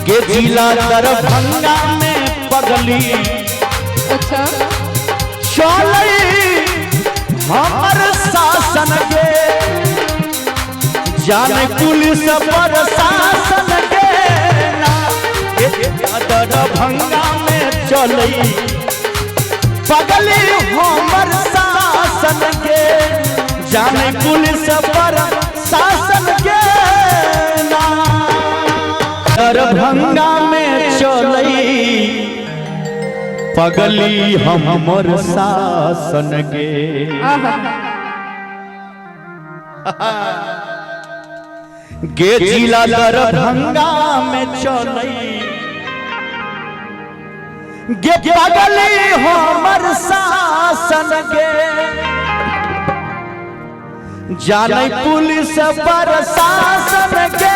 गे जिला दरभंगा में पगली अच्छा चले हमर शासन के जाने पुलिस पर शासन के ना दरभंगा में चले पगली हमर शासन के जाने पुलिस पर शासन के ना दरभंगा में चले पगली हमर शासन के गे जिला दरभंगा में चले गे पगली हमर शासन के जाने पुलिस पर शासन के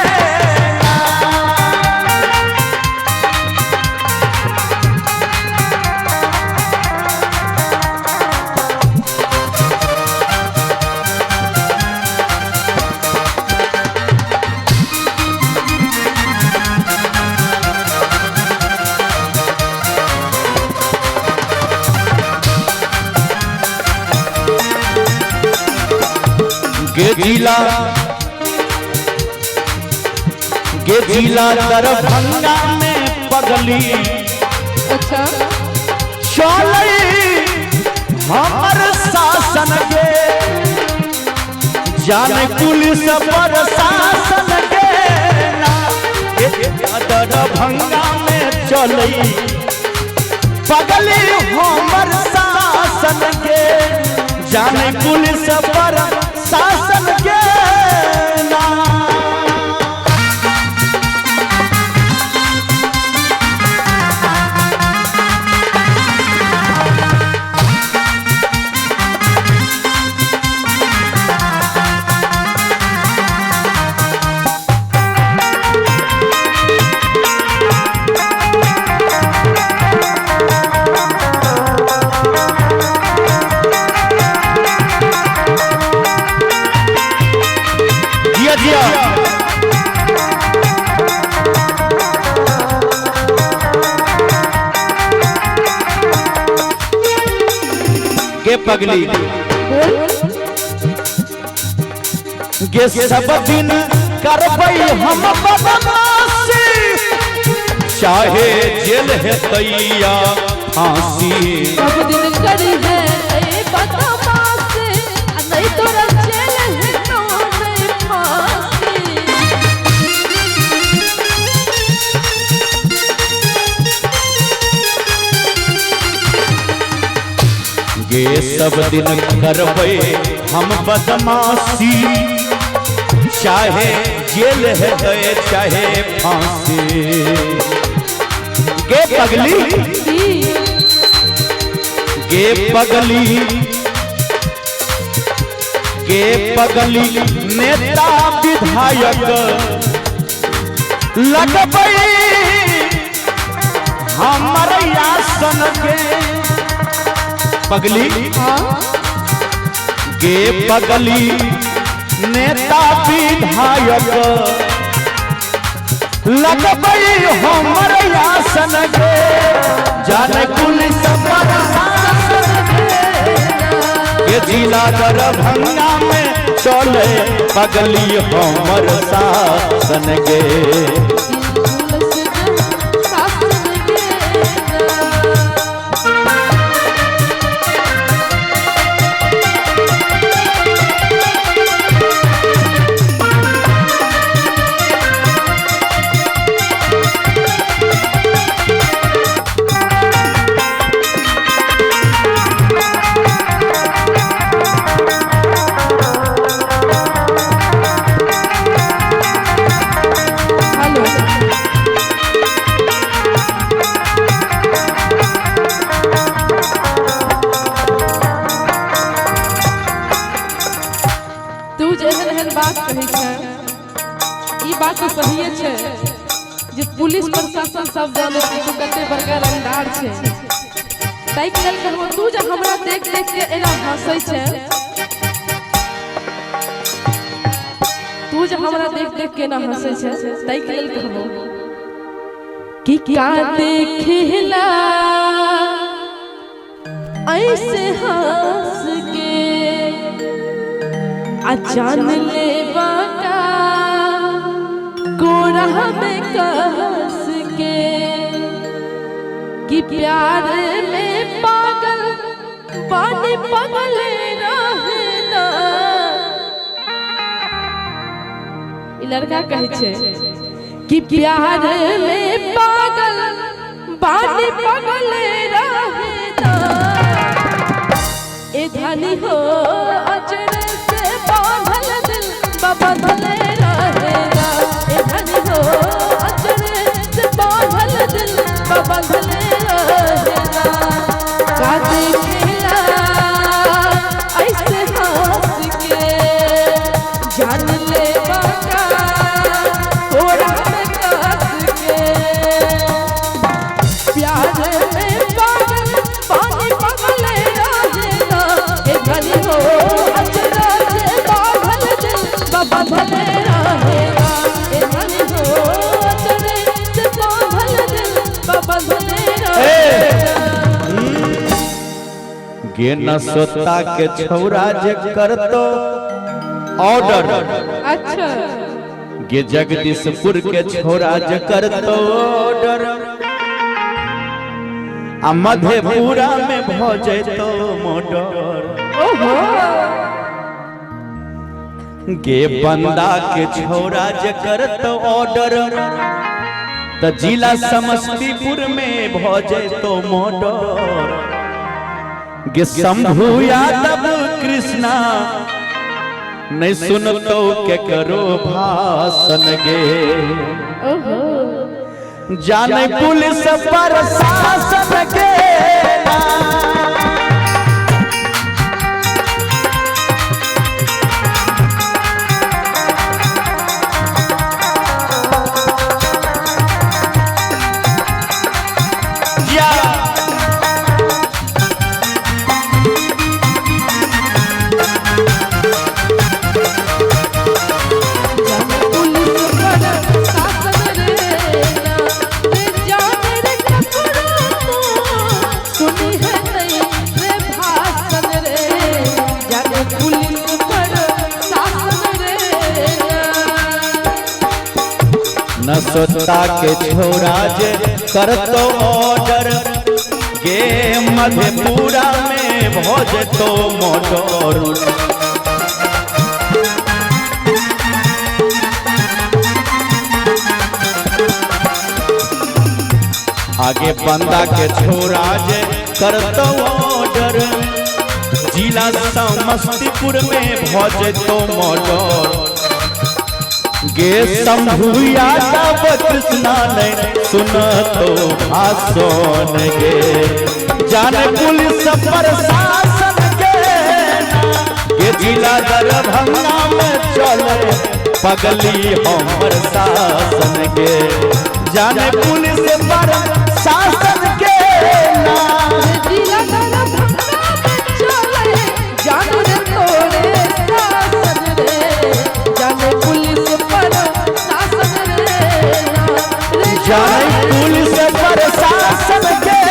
गे जिला दरभंगा में पगली अच्छा चले हमर शासन के जाने पुलिस पर शासन के ना दरभंगा में चले पगली हमर शासन के जाने पुलिस पर शासन के ना गे पगली गे सब दिन करबै हम बदमाशी चाहे जेल है तैया फांसी सब दिन करी है ए बदमाशी नहीं तो जेल है तो नहीं फांसी गे सब दिन करबै हम बदमाशी चाहे जेल है दे चाहे फांसी गे पगली गे पगली गे पगली नेता विधायक लगबै हमर आसन के पगली गे पगली नेता विधायक लगबै हमर आसन के जाने पुलिस पर शासन के जिला दरभंगा में चले पगली हमर शासन के बात तो सही है जे पुलिस प्रशासन सब जाने तू कते बड़का रंगदार छे ताई के लेल कहबो तू जे हमरा देख देख के एना हंसै छे तू जे हमरा देख देख के ना हंसै छे ताई के लेल कहबो कि क्या देखला ऐसे हंस के जान ले बाका कोरा में कहस के कि प्यार में पागल पानी पगल रहना। लड़का कहे छे कि प्यार में पागल पानी पगल रहना। ए धनी हो अचरे से बांधल दिल बबंधल रहेगा। ए धनी हो अचरे से बांधल दिल बबंधल रहेगा। का देखला ऐसे हंस के जान ले बाका कोरा में कस के प्यार में पागल पानी पगल रहेगा। ए धनी हो अचरा से बांधल दिल बबंधल रहेगा। ए धनी हो अचरे से बांधल दिल बबंधल रहेगा। गे न सोता के छौरा जे करतो ऑर्डर। अच्छा गे जगदीशपुर के छौरा जे करतो ऑर्डर आ मधेपुरा में भ जैतो मोटर। ओहो गे बंदा के छौरा जे करतो ऑर्डर त जिला समस्तीपुर में भ जैतो मोटर। गे शंभू यादव कृष्णा नहीं सुनतो के करो भाषण गे। ओहो जाने पुलिस प्रशासन के न सोता के छौरा जे करतो ऑर्डर गे मधेपुरा में भोज तो मोटर। आगे बंदा के छौरा जे करतो ऑर्डर जिला समस्तीपुर में भोज तो मोटर। गे शंभू यादव कृष्णा ने सुनतो भाषण गे जाने पुलिस प्रशासन के जिला दरभंगा में चले पगली हमर शासन गे जाने पुलिस प्रशासन के जिला दरभंगा में चले जानू रे तोरे शासन रे जाने पुलिस प्रशासन रे जाने पुलिस प्रशासन के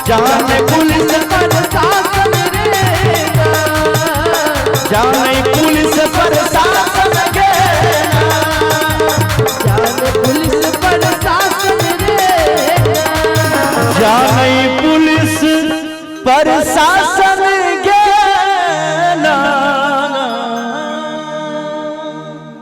जाने पुलिस प्रशासन रे जाने पुलिस प्रशासन के जाने पुलिस प्रशासन रे जाने पुलिस प्रशासन